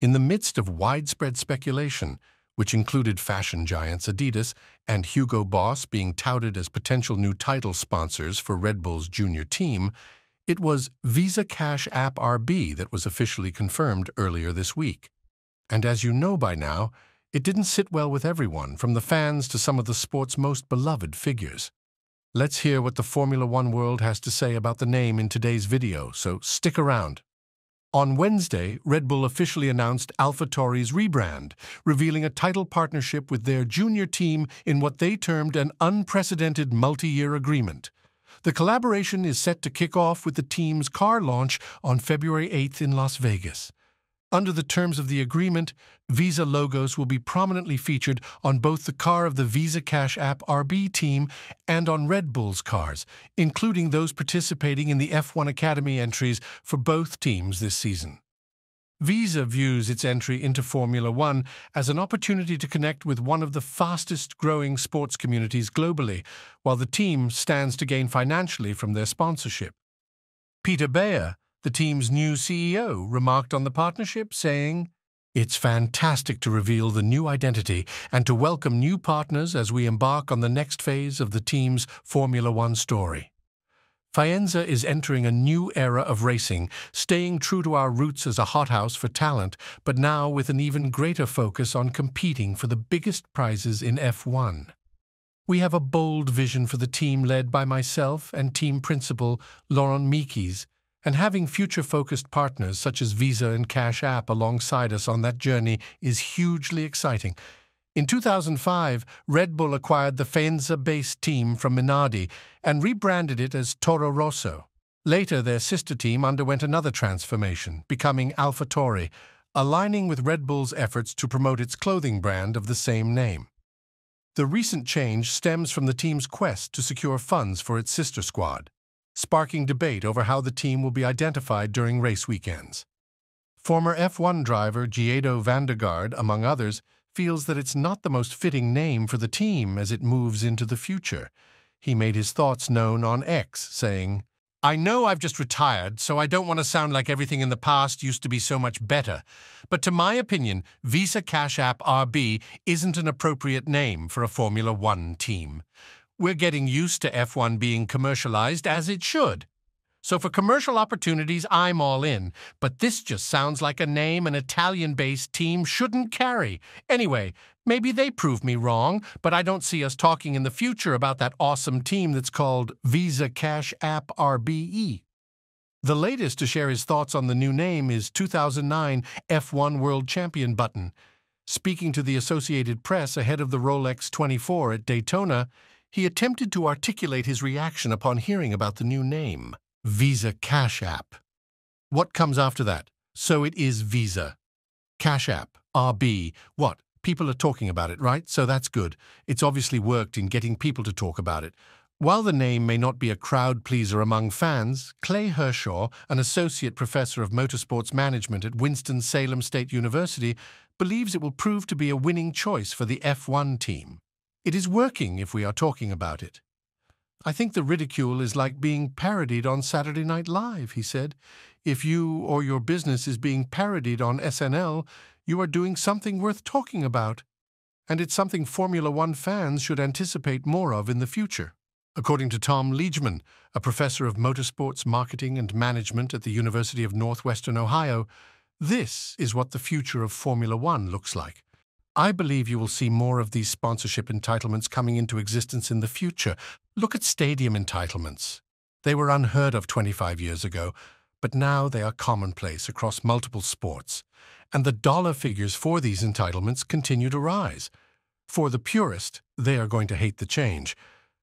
In the midst of widespread speculation, which included fashion giants Adidas and Hugo Boss being touted as potential new title sponsors for Red Bull's junior team, it was Visa Cash App RB that was officially confirmed earlier this week. And as you know by now, it didn't sit well with everyone, from the fans to some of the sport's most beloved figures. Let's hear what the Formula One world has to say about the name in today's video, so stick around. On Wednesday, Red Bull officially announced AlphaTauri's rebrand, revealing a title partnership with their junior team in what they termed an unprecedented multi-year agreement. The collaboration is set to kick off with the team's car launch on February 8th in Las Vegas. Under the terms of the agreement, Visa logos will be prominently featured on both the car of the Visa Cash App RB team and on Red Bull's cars, including those participating in the F1 Academy entries for both teams this season. Visa views its entry into Formula One as an opportunity to connect with one of the fastest-growing sports communities globally, while the team stands to gain financially from their sponsorship. Peter Bayer, the team's new CEO, remarked on the partnership, saying, "It's fantastic to reveal the new identity and to welcome new partners as we embark on the next phase of the team's Formula One story. Faenza is entering a new era of racing, staying true to our roots as a hothouse for talent, but now with an even greater focus on competing for the biggest prizes in F1. We have a bold vision for the team led by myself and team principal Laurent Mikis, and having future-focused partners such as Visa and Cash App alongside us on that journey is hugely exciting." In 2005, Red Bull acquired the Faenza-based team from Minardi and rebranded it as Toro Rosso. Later, their sister team underwent another transformation, becoming AlphaTauri, aligning with Red Bull's efforts to promote its clothing brand of the same name. The recent change stems from the team's quest to secure funds for its sister squad, sparking debate over how the team will be identified during race weekends. Former F1 driver Giedo van der Garde, among others, feels that it's not the most fitting name for the team as it moves into the future. He made his thoughts known on X, saying, "I know I've just retired, so I don't want to sound like everything in the past used to be so much better. But to my opinion, Visa Cash App RB isn't an appropriate name for a Formula One team. We're getting used to F1 being commercialized as it should. So for commercial opportunities, I'm all in. But this just sounds like a name an Italian-based team shouldn't carry. Anyway, maybe they prove me wrong, but I don't see us talking in the future about that awesome team that's called Visa Cash App RBE. The latest to share his thoughts on the new name is 2009 F1 World Champion Button. Speaking to the Associated Press ahead of the Rolex 24 at Daytona, he attempted to articulate his reaction upon hearing about the new name, Visa Cash App. What comes after that? So it is Visa. Cash App, RB. What? People are talking about it, right? So that's good. It's obviously worked in getting people to talk about it. While the name may not be a crowd pleaser among fans, Clay Hershaw, an associate professor of motorsports management at Winston-Salem State University, believes it will prove to be a winning choice for the F1 team. It is working if we are talking about it. "I think the ridicule is like being parodied on Saturday Night Live," he said. "If you or your business is being parodied on SNL, you are doing something worth talking about. And it's something Formula One fans should anticipate more of in the future." According to Tom Leachman, a professor of motorsports marketing and management at the University of Northwestern Ohio, this is what the future of Formula One looks like. "I believe you will see more of these sponsorship entitlements coming into existence in the future. Look at stadium entitlements. They were unheard of 25 years ago, but now they are commonplace across multiple sports. And the dollar figures for these entitlements continue to rise. For the purist, they are going to hate the change.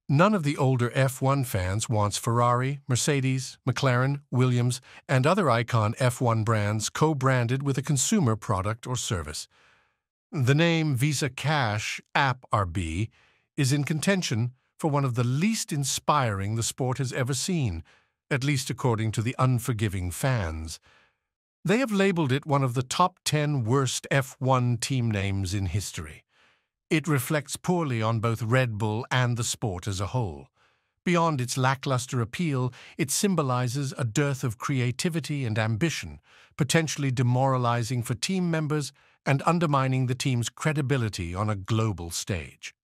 None of the older F1 fans wants Ferrari, Mercedes, McLaren, Williams, and other icon F1 brands co-branded with a consumer product or service. The name Visa Cash App RB is in contention for one of the least inspiring the sport has ever seen, at least according to the unforgiving fans. They have labeled it one of the top 10 worst F1 team names in history. It reflects poorly on both Red Bull and the sport as a whole. Beyond its lackluster appeal, it symbolizes a dearth of creativity and ambition, potentially demoralizing for team members and undermining the team's credibility on a global stage.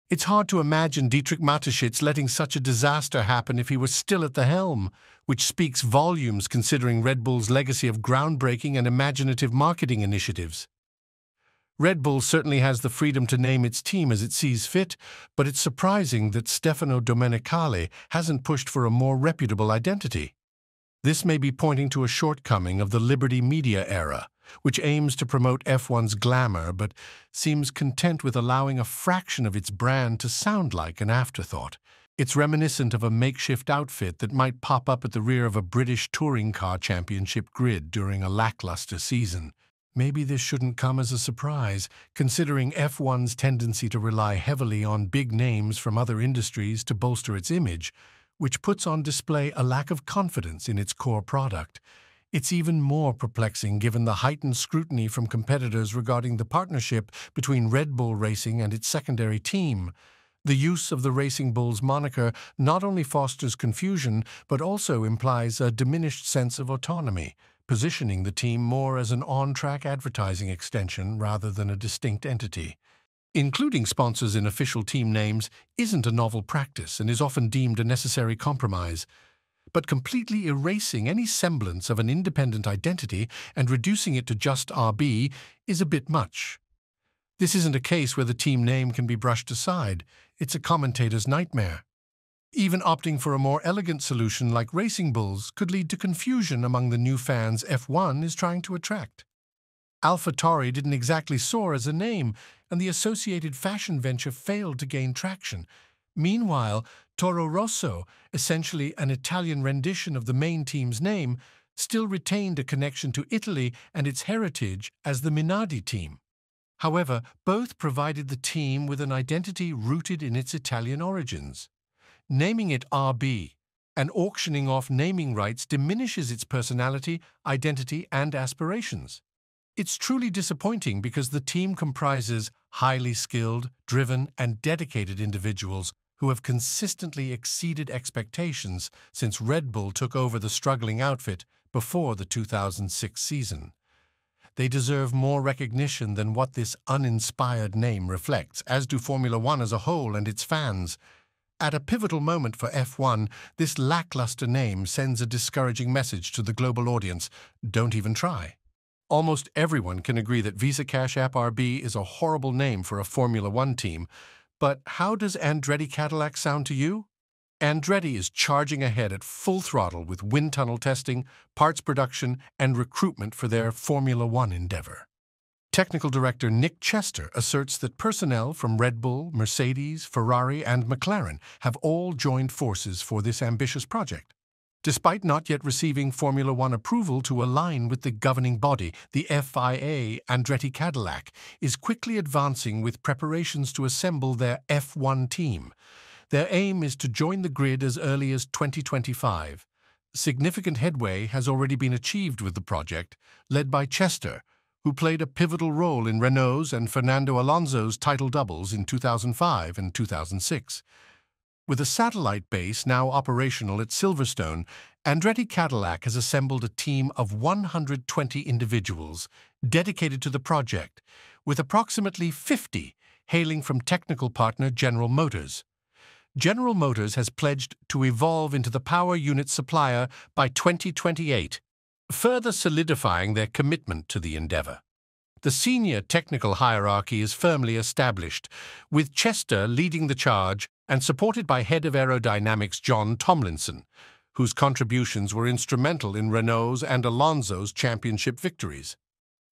It's hard to imagine Dietrich Mateschitz letting such a disaster happen if he were still at the helm, which speaks volumes considering Red Bull's legacy of groundbreaking and imaginative marketing initiatives. Red Bull certainly has the freedom to name its team as it sees fit, but it's surprising that Stefano Domenicali hasn't pushed for a more reputable identity. This may be pointing to a shortcoming of the Liberty Media era, which aims to promote F1's glamour but seems content with allowing a fraction of its brand to sound like an afterthought. It's reminiscent of a makeshift outfit that might pop up at the rear of a British touring car championship grid during a lackluster season. Maybe this shouldn't come as a surprise, considering F1's tendency to rely heavily on big names from other industries to bolster its image, which puts on display a lack of confidence in its core product. It's even more perplexing given the heightened scrutiny from competitors regarding the partnership between Red Bull Racing and its secondary team. The use of the Racing Bulls moniker not only fosters confusion, but also implies a diminished sense of autonomy, positioning the team more as an on-track advertising extension rather than a distinct entity. Including sponsors in official team names isn't a novel practice and is often deemed a necessary compromise. But completely erasing any semblance of an independent identity and reducing it to just RB is a bit much. This isn't a case where the team name can be brushed aside. It's a commentator's nightmare. Even opting for a more elegant solution like Racing Bulls could lead to confusion among the new fans F1 is trying to attract. AlphaTauri didn't exactly soar as a name, and the associated fashion venture failed to gain traction. Meanwhile, Toro Rosso, essentially an Italian rendition of the main team's name, still retained a connection to Italy and its heritage as the Minardi team. However, both provided the team with an identity rooted in its Italian origins. Naming it RB and auctioning off naming rights diminishes its personality, identity, and aspirations. It's truly disappointing because the team comprises highly skilled, driven, and dedicated individuals who have consistently exceeded expectations since Red Bull took over the struggling outfit before the 2006 season. They deserve more recognition than what this uninspired name reflects, as do Formula One as a whole and its fans. At a pivotal moment for F1, this lackluster name sends a discouraging message to the global audience: don't even try. Almost everyone can agree that Visa Cash App RB is a horrible name for a Formula One team, but how does Andretti Cadillac sound to you? Andretti is charging ahead at full throttle with wind tunnel testing, parts production, and recruitment for their Formula One endeavor. Technical director Nick Chester asserts that personnel from Red Bull, Mercedes, Ferrari, and McLaren have all joined forces for this ambitious project. Despite not yet receiving Formula One approval to align with the governing body, the FIA, Andretti Cadillac is quickly advancing with preparations to assemble their F1 team. Their aim is to join the grid as early as 2025. Significant headway has already been achieved with the project, led by Chester, who played a pivotal role in Renault's and Fernando Alonso's title doubles in 2005 and 2006. With a satellite base now operational at Silverstone, Andretti Cadillac has assembled a team of 120 individuals dedicated to the project, with approximately 50 hailing from technical partner General Motors. General Motors has pledged to evolve into the power unit supplier by 2028, further solidifying their commitment to the endeavor. The senior technical hierarchy is firmly established, with Chester leading the charge and supported by head of aerodynamics John Tomlinson, whose contributions were instrumental in Renault's and Alonso's championship victories.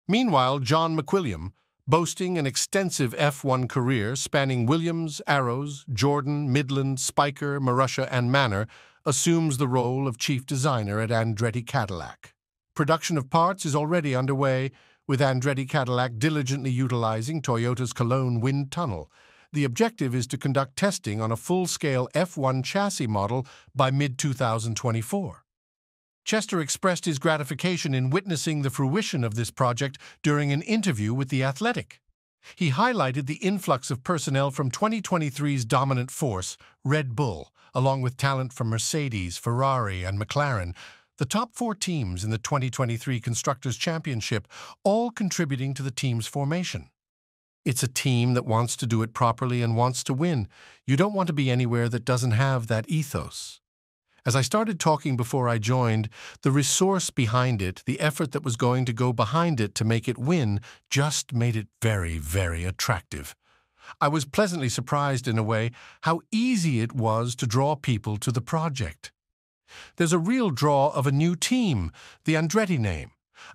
Meanwhile, John McWilliam, boasting an extensive F1 career spanning Williams, Arrows, Jordan, Midland, Spiker, Marussia, and Manor, assumes the role of chief designer at Andretti Cadillac. Production of parts is already underway, with Andretti Cadillac diligently utilizing Toyota's Cologne wind tunnel. The objective is to conduct testing on a full-scale F1 chassis model by mid-2024. Chester expressed his gratification in witnessing the fruition of this project during an interview with The Athletic. He highlighted the influx of personnel from 2023's dominant force, Red Bull, along with talent from Mercedes, Ferrari, and McLaren, the top 4 teams in the 2023 Constructors' Championship, all contributing to the team's formation. It's a team that wants to do it properly and wants to win. You don't want to be anywhere that doesn't have that ethos. As I started talking before I joined, the resource behind it, the effort that was going to go behind it to make it win, just made it very, very attractive. I was pleasantly surprised in a way how easy it was to draw people to the project. There's a real draw of a new team, the Andretti name.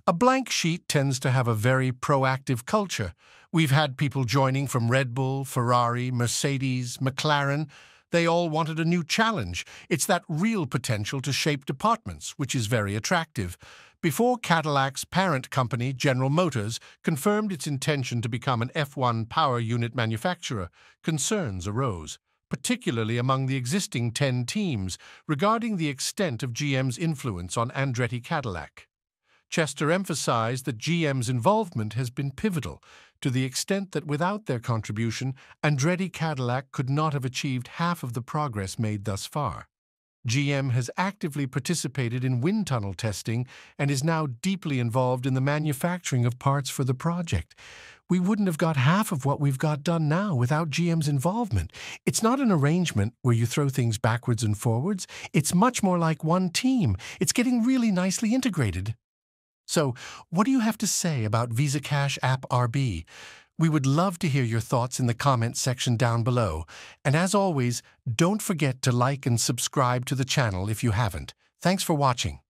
A blank sheet tends to have a very proactive culture. We've had people joining from Red Bull, Ferrari, Mercedes, McLaren. They all wanted a new challenge. It's that real potential to shape departments, which is very attractive. Before Cadillac's parent company, General Motors, confirmed its intention to become an F1 power unit manufacturer, concerns arose, particularly among the existing 10 teams, regarding the extent of GM's influence on Andretti Cadillac. Chester emphasized that GM's involvement has been pivotal, to the extent that without their contribution, Andretti Cadillac could not have achieved half of the progress made thus far. GM has actively participated in wind tunnel testing and is now deeply involved in the manufacturing of parts for the project. We wouldn't have got half of what we've got done now without GM's involvement. It's not an arrangement where you throw things backwards and forwards. It's much more like one team. It's getting really nicely integrated. So, what do you have to say about Visa Cash App RB? We would love to hear your thoughts in the comments section down below. And as always, don't forget to like and subscribe to the channel if you haven't. Thanks for watching.